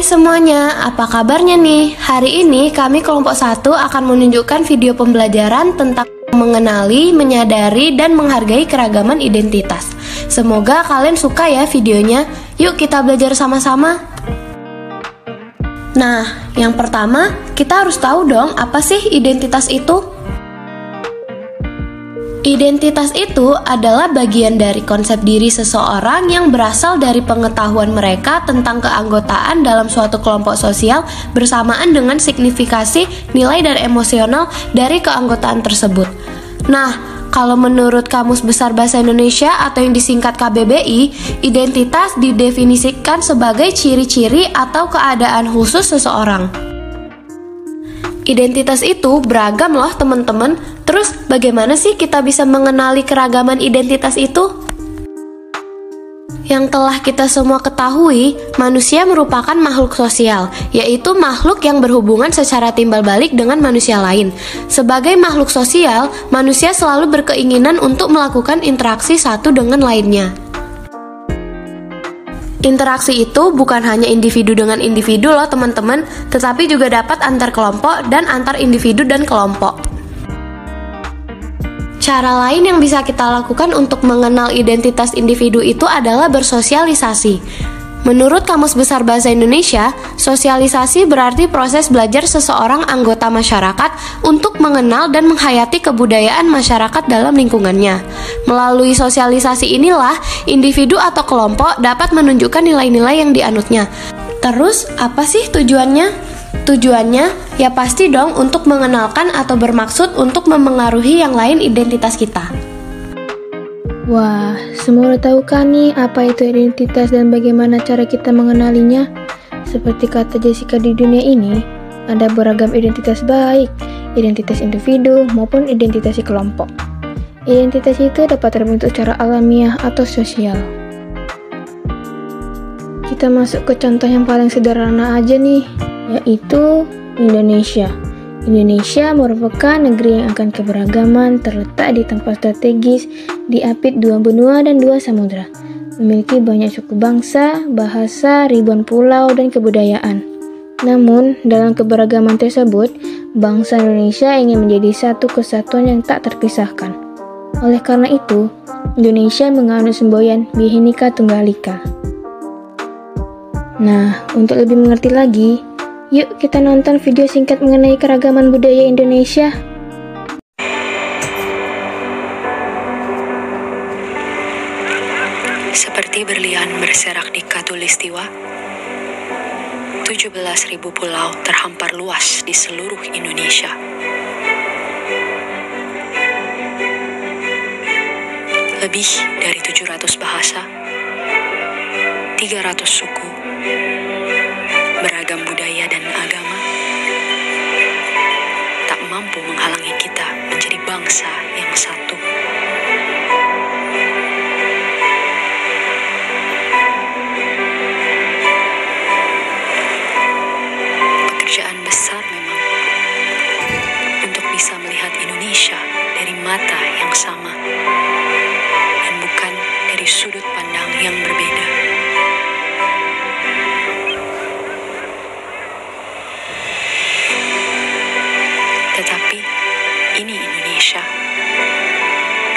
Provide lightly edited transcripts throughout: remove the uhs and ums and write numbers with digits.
semuanya, apa kabarnya nih? Hari ini kami kelompok 1 akan menunjukkan video pembelajaran tentang mengenali, menyadari, dan menghargai keragaman identitas. Semoga kalian suka ya videonya. Yuk kita belajar sama-sama. Nah, yang pertama, kita harus tahu dong apa sih identitas itu? Identitas itu adalah bagian dari konsep diri seseorang yang berasal dari pengetahuan mereka tentang keanggotaan dalam suatu kelompok sosial bersamaan dengan signifikasi, nilai, dan emosional dari keanggotaan tersebut. Nah, kalau menurut Kamus Besar Bahasa Indonesia atau yang disingkat KBBI, identitas didefinisikan sebagai ciri-ciri atau keadaan khusus seseorang. Identitas itu beragam loh teman-teman. Terus bagaimana sih kita bisa mengenali keragaman identitas itu? Yang telah kita semua ketahui, manusia merupakan makhluk sosial, yaitu makhluk yang berhubungan secara timbal balik dengan manusia lain. Sebagai makhluk sosial, manusia selalu berkeinginan untuk melakukan interaksi satu dengan lainnya. Interaksi itu bukan hanya individu dengan individu loh teman-teman, tetapi juga dapat antar kelompok dan antar individu dan kelompok. Cara lain yang bisa kita lakukan untuk mengenal identitas individu itu adalah bersosialisasi. Menurut Kamus Besar Bahasa Indonesia, sosialisasi berarti proses belajar seseorang anggota masyarakat untuk mengenal dan menghayati kebudayaan masyarakat dalam lingkungannya. Melalui sosialisasi inilah, individu atau kelompok dapat menunjukkan nilai-nilai yang dianutnya. Terus, apa sih tujuannya? Tujuannya, ya pasti dong untuk mengenalkan atau bermaksud untuk memengaruhi yang lain identitas kita. Wah, semua udah tahu kan nih apa itu identitas dan bagaimana cara kita mengenalinya? Seperti kata Jessica, di dunia ini ada beragam identitas, baik identitas individu maupun identitas kelompok. Identitas itu dapat terbentuk secara alamiah atau sosial. Kita masuk ke contoh yang paling sederhana aja nih, yaitu Indonesia. Indonesia merupakan negeri yang akan keberagaman, terletak di tempat strategis, diapit dua benua dan dua samudra, memiliki banyak suku bangsa, bahasa, ribuan pulau, dan kebudayaan. Namun, dalam keberagaman tersebut, bangsa Indonesia ingin menjadi satu kesatuan yang tak terpisahkan. Oleh karena itu, Indonesia menganut semboyan Bhinneka Tunggal Ika. Nah, untuk lebih mengerti lagi, yuk kita nonton video singkat mengenai keragaman budaya Indonesia. Seperti berlian berserak di Katulistiwa, 17.000 pulau terhampar luas di seluruh Indonesia. Lebih dari 700 bahasa, 300 suku, beragam budaya dan agama, tak mampu menghalangi kita menjadi bangsa yang satu. Pekerjaan besar memang untuk bisa melihat Indonesia dari mata yang sama dan bukan dari sudut pandang yang berbeda. Tetapi ini Indonesia,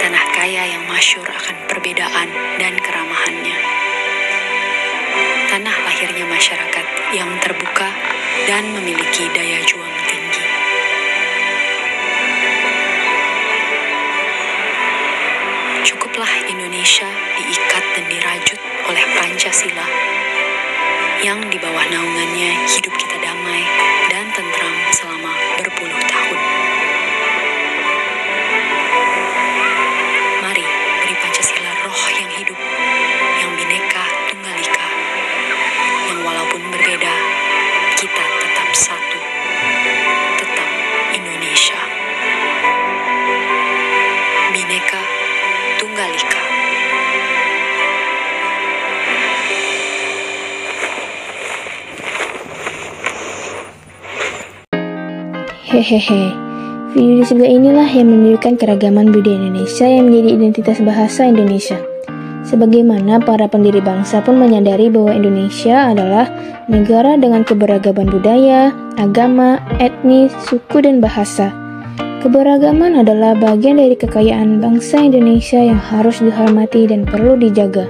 tanah kaya yang masyhur akan perbedaan dan keramahannya. Tanah lahirnya masyarakat yang terbuka dan memiliki daya juang tinggi. Cukuplah Indonesia diikat dan dirajut oleh Pancasila, yang di bawah naungannya hidup kita damai dan tentram selama berpuluh tahun. Mari beri Pancasila roh yang hidup, yang Bhinneka Tunggal Ika, yang walaupun berbeda, kita tetap satu, tetap Indonesia. Bhinneka Tunggal Ika. Hehehe, video di sebelah inilah yang menunjukkan keragaman budaya Indonesia yang menjadi identitas bahasa Indonesia. Sebagaimana para pendiri bangsa pun menyadari bahwa Indonesia adalah negara dengan keberagaman budaya, agama, etnis, suku, dan bahasa. Keberagaman adalah bagian dari kekayaan bangsa Indonesia yang harus dihormati dan perlu dijaga.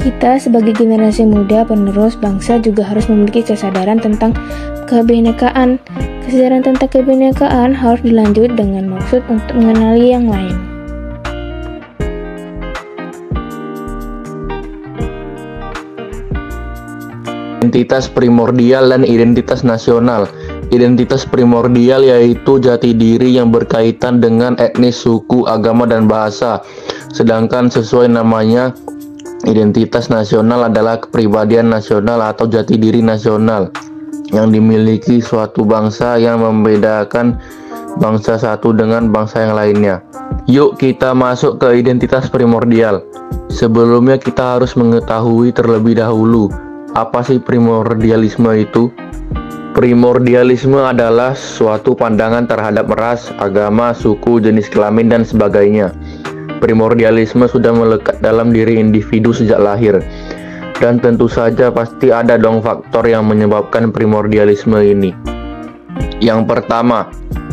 Kita sebagai generasi muda penerus bangsa juga harus memiliki kesadaran tentang kebinekaan. Kesadaran tentang kebinekaan harus dilanjut dengan maksud untuk mengenali yang lain. Identitas primordial dan identitas nasional. Identitas primordial yaitu jati diri yang berkaitan dengan etnis, suku, agama, dan bahasa. Sedangkan sesuai namanya, identitas nasional adalah kepribadian nasional atau jati diri nasional yang dimiliki suatu bangsa yang membedakan bangsa satu dengan bangsa yang lainnya. Yuk kita masuk ke identitas primordial. Sebelumnya kita harus mengetahui terlebih dahulu, apa sih primordialisme itu? Primordialisme adalah suatu pandangan terhadap ras, agama, suku, jenis kelamin, dan sebagainya. Primordialisme sudah melekat dalam diri individu sejak lahir. Dan tentu saja pasti ada dong faktor yang menyebabkan primordialisme ini. Yang pertama,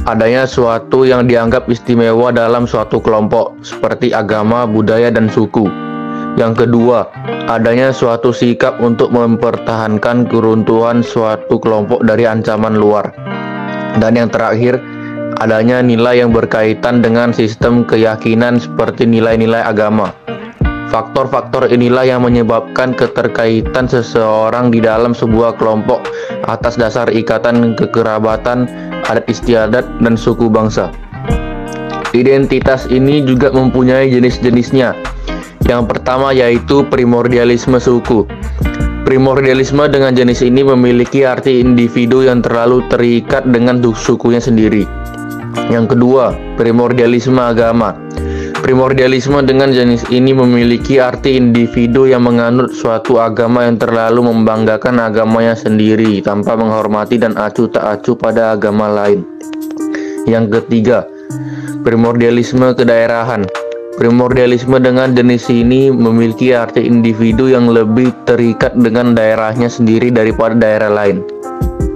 adanya suatu yang dianggap istimewa dalam suatu kelompok, seperti agama, budaya, dan suku. Yang kedua, adanya suatu sikap untuk mempertahankan keruntuhan suatu kelompok dari ancaman luar. Dan yang terakhir, adanya nilai yang berkaitan dengan sistem keyakinan seperti nilai-nilai agama. Faktor-faktor inilah yang menyebabkan keterkaitan seseorang di dalam sebuah kelompok atas dasar ikatan kekerabatan, adat istiadat, dan suku bangsa. Identitas ini juga mempunyai jenis-jenisnya. Yang pertama yaitu primordialisme suku. Primordialisme dengan jenis ini memiliki arti individu yang terlalu terikat dengan sukunya sendiri. Yang kedua, primordialisme agama. Primordialisme dengan jenis ini memiliki arti individu yang menganut suatu agama yang terlalu membanggakan agamanya sendiri tanpa menghormati dan acuh tak acuh pada agama lain. Yang ketiga, primordialisme kedaerahan. Primordialisme dengan jenis ini memiliki arti individu yang lebih terikat dengan daerahnya sendiri daripada daerah lain.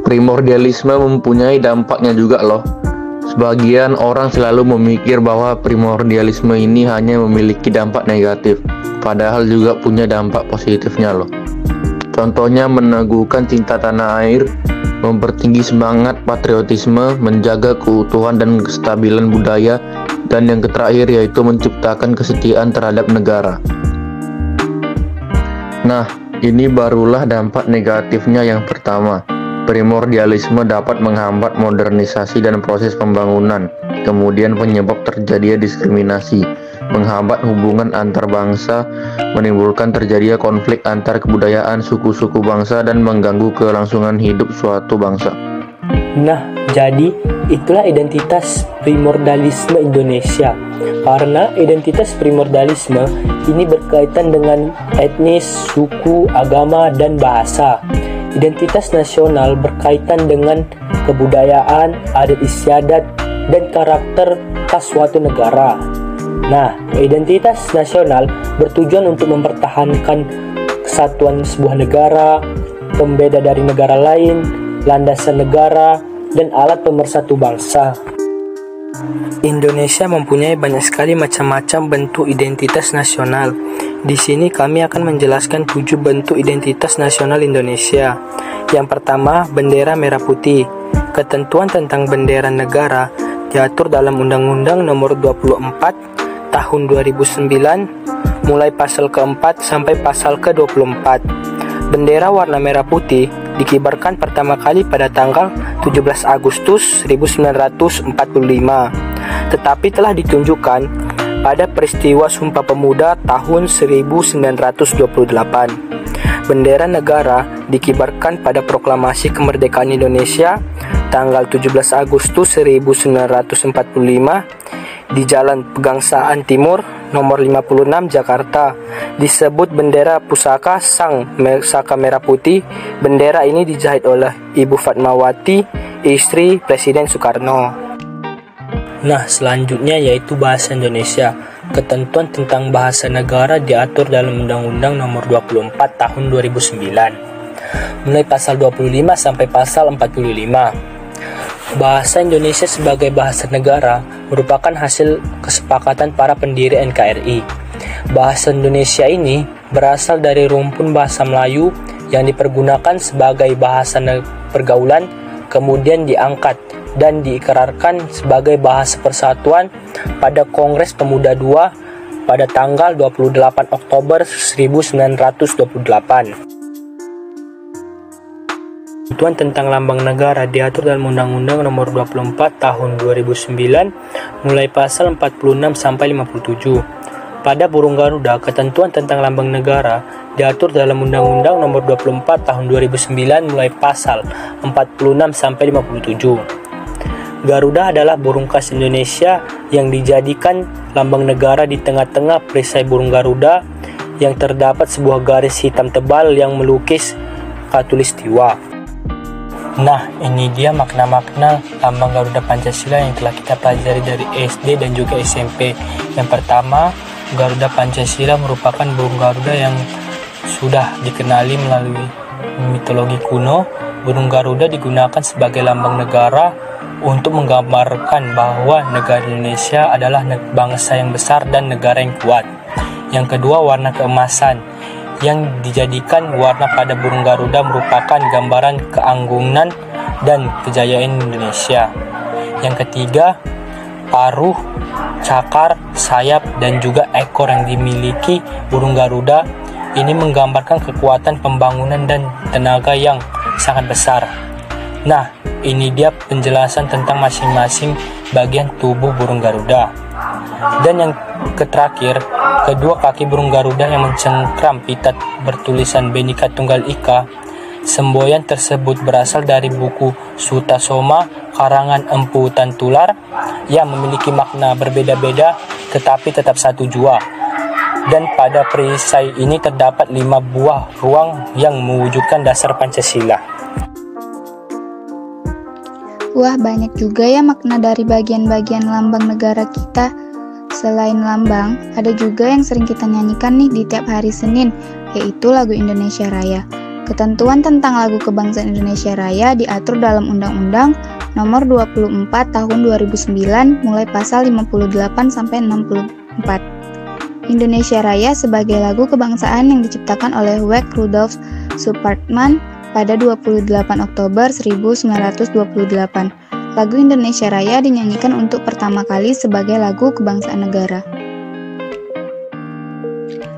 Primordialisme mempunyai dampaknya juga loh. Sebagian orang selalu memikir bahwa primordialisme ini hanya memiliki dampak negatif, padahal juga punya dampak positifnya loh. Contohnya meneguhkan cinta tanah air, mempertinggi semangat patriotisme, menjaga keutuhan dan kestabilan budaya, dan yang terakhir yaitu menciptakan kesetiaan terhadap negara. Nah, ini barulah dampak negatifnya yang pertama. Primordialisme dapat menghambat modernisasi dan proses pembangunan, kemudian penyebab terjadinya diskriminasi, menghambat hubungan antar bangsa, menimbulkan terjadinya konflik antar kebudayaan suku-suku bangsa, dan mengganggu kelangsungan hidup suatu bangsa. Nah, jadi itulah identitas primordialisme Indonesia. Karena identitas primordialisme ini berkaitan dengan etnis, suku, agama, dan bahasa. Identitas nasional berkaitan dengan kebudayaan, adat istiadat, dan karakter khas suatu negara. Nah, identitas nasional bertujuan untuk mempertahankan kesatuan sebuah negara, pembeda dari negara lain, landasan negara, dan alat pemersatu bangsa. Indonesia mempunyai banyak sekali macam-macam bentuk identitas nasional. Di sini kami akan menjelaskan 7 bentuk identitas nasional Indonesia. Yang pertama, bendera merah putih. Ketentuan tentang bendera negara diatur dalam Undang-Undang Nomor 24 Tahun 2009, mulai pasal ke-4 sampai pasal ke-24. Bendera warna merah putih dikibarkan pertama kali pada tanggal 17 Agustus 1945, tetapi telah ditunjukkan pada peristiwa Sumpah Pemuda tahun 1928. Bendera negara dikibarkan pada Proklamasi Kemerdekaan Indonesia tanggal 17 Agustus 1945 di Jalan Pegangsaan Timur nomor 56 Jakarta, disebut bendera pusaka Sang Saka Merah Putih. Bendera ini dijahit oleh Ibu Fatmawati, istri Presiden Soekarno. Nah, selanjutnya yaitu bahasa Indonesia. ketentuan tentang bahasa negara diatur dalam Undang-Undang Nomor 24 Tahun 2009, mulai pasal 25 sampai pasal 45. Bahasa Indonesia sebagai bahasa negara merupakan hasil kesepakatan para pendiri NKRI. Bahasa Indonesia ini berasal dari rumpun bahasa Melayu yang dipergunakan sebagai bahasa pergaulan, kemudian diangkat dan diikrarkan sebagai bahasa persatuan pada Kongres Pemuda II pada tanggal 28 Oktober 1928. Ketentuan tentang lambang negara diatur dalam Undang-Undang Nomor 24 Tahun 2009 mulai pasal 46 sampai 57. Pada burung Garuda, ketentuan tentang lambang negara diatur dalam Undang-Undang Nomor 24 Tahun 2009 mulai pasal 46 sampai 57. Garuda adalah burung khas Indonesia yang dijadikan lambang negara di tengah-tengah perisai burung Garuda yang terdapat sebuah garis hitam tebal yang melukis khatulistiwa. Nah, ini dia makna-makna lambang Garuda Pancasila yang telah kita pelajari dari SD dan juga SMP. Yang pertama, Garuda Pancasila merupakan burung Garuda yang sudah dikenali melalui mitologi kuno. Burung Garuda digunakan sebagai lambang negara untuk menggambarkan bahwa negara Indonesia adalah bangsa yang besar dan negara yang kuat. Yang kedua, warna keemasan yang dijadikan warna pada burung Garuda merupakan gambaran keanggunan dan kejayaan Indonesia. Yang ketiga, paruh, cakar, sayap, dan juga ekor yang dimiliki burung Garuda ini menggambarkan kekuatan pembangunan dan tenaga yang sangat besar. Nah, ini dia penjelasan tentang masing-masing bagian tubuh burung Garuda. Dan yang terakhir, kedua kaki burung Garuda yang mencengkram pita bertulisan Bhinneka Tunggal Ika. Semboyan tersebut berasal dari buku Sutasoma karangan Empu Tantular yang memiliki makna berbeda-beda tetapi tetap satu jua. Dan pada perisai ini terdapat 5 buah ruang yang mewujudkan dasar Pancasila. Wah, banyak juga ya makna dari bagian-bagian lambang negara kita. Selain lambang, ada juga yang sering kita nyanyikan nih di tiap hari Senin, yaitu lagu Indonesia Raya. Ketentuan tentang lagu kebangsaan Indonesia Raya diatur dalam Undang-Undang Nomor 24 Tahun 2009 mulai pasal 58 sampai 64. Indonesia Raya sebagai lagu kebangsaan yang diciptakan oleh Wek Rudolf Supratman pada 28 Oktober 1928. Lagu Indonesia Raya dinyanyikan untuk pertama kali sebagai lagu kebangsaan negara.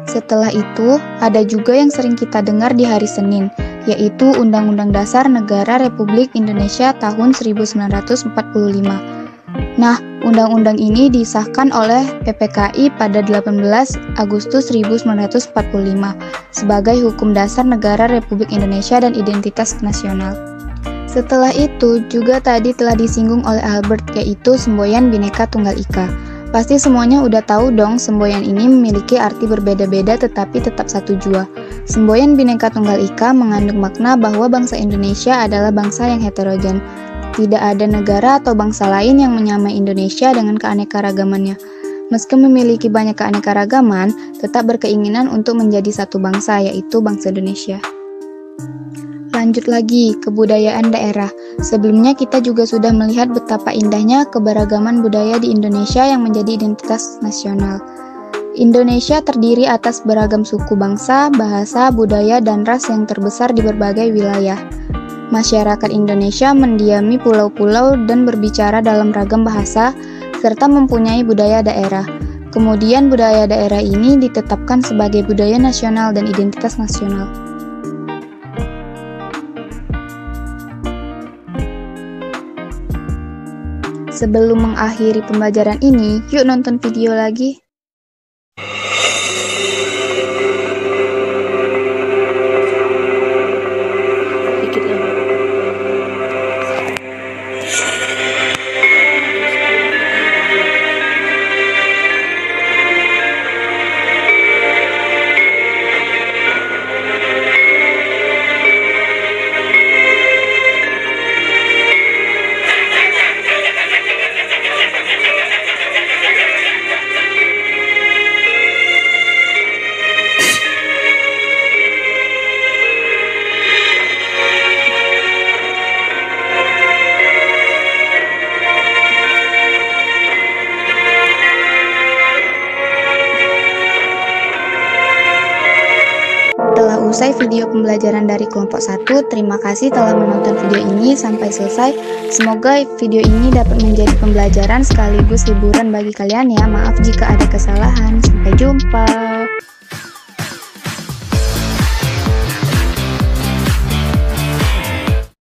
Setelah itu, ada juga yang sering kita dengar di hari Senin, yaitu Undang-Undang Dasar Negara Republik Indonesia tahun 1945. Nah, undang-undang ini disahkan oleh PPKI pada 18 Agustus 1945 sebagai hukum dasar negara Republik Indonesia dan identitas nasional. Setelah itu, juga tadi telah disinggung oleh Albert, yaitu semboyan Bhinneka Tunggal Ika. Pasti semuanya udah tahu dong, semboyan ini memiliki arti berbeda-beda tetapi tetap satu jua. Semboyan Bhinneka Tunggal Ika mengandung makna bahwa bangsa Indonesia adalah bangsa yang heterogen. Tidak ada negara atau bangsa lain yang menyamai Indonesia dengan keanekaragamannya. Meski memiliki banyak keanekaragaman, tetap berkeinginan untuk menjadi satu bangsa, yaitu bangsa Indonesia. Lanjut lagi, kebudayaan daerah. Sebelumnya kita juga sudah melihat betapa indahnya keberagaman budaya di Indonesia yang menjadi identitas nasional. Indonesia terdiri atas beragam suku bangsa, bahasa, budaya, dan ras yang terbesar di berbagai wilayah. Masyarakat Indonesia mendiami pulau-pulau dan berbicara dalam ragam bahasa, serta mempunyai budaya daerah. Kemudian budaya daerah ini ditetapkan sebagai budaya nasional dan identitas nasional. Sebelum mengakhiri pembelajaran ini, yuk nonton video lagi. telah usai video pembelajaran dari kelompok 1. Terima kasih telah menonton video ini sampai selesai. Semoga video ini dapat menjadi pembelajaran sekaligus hiburan bagi kalian ya. Maaf jika ada kesalahan. Sampai jumpa.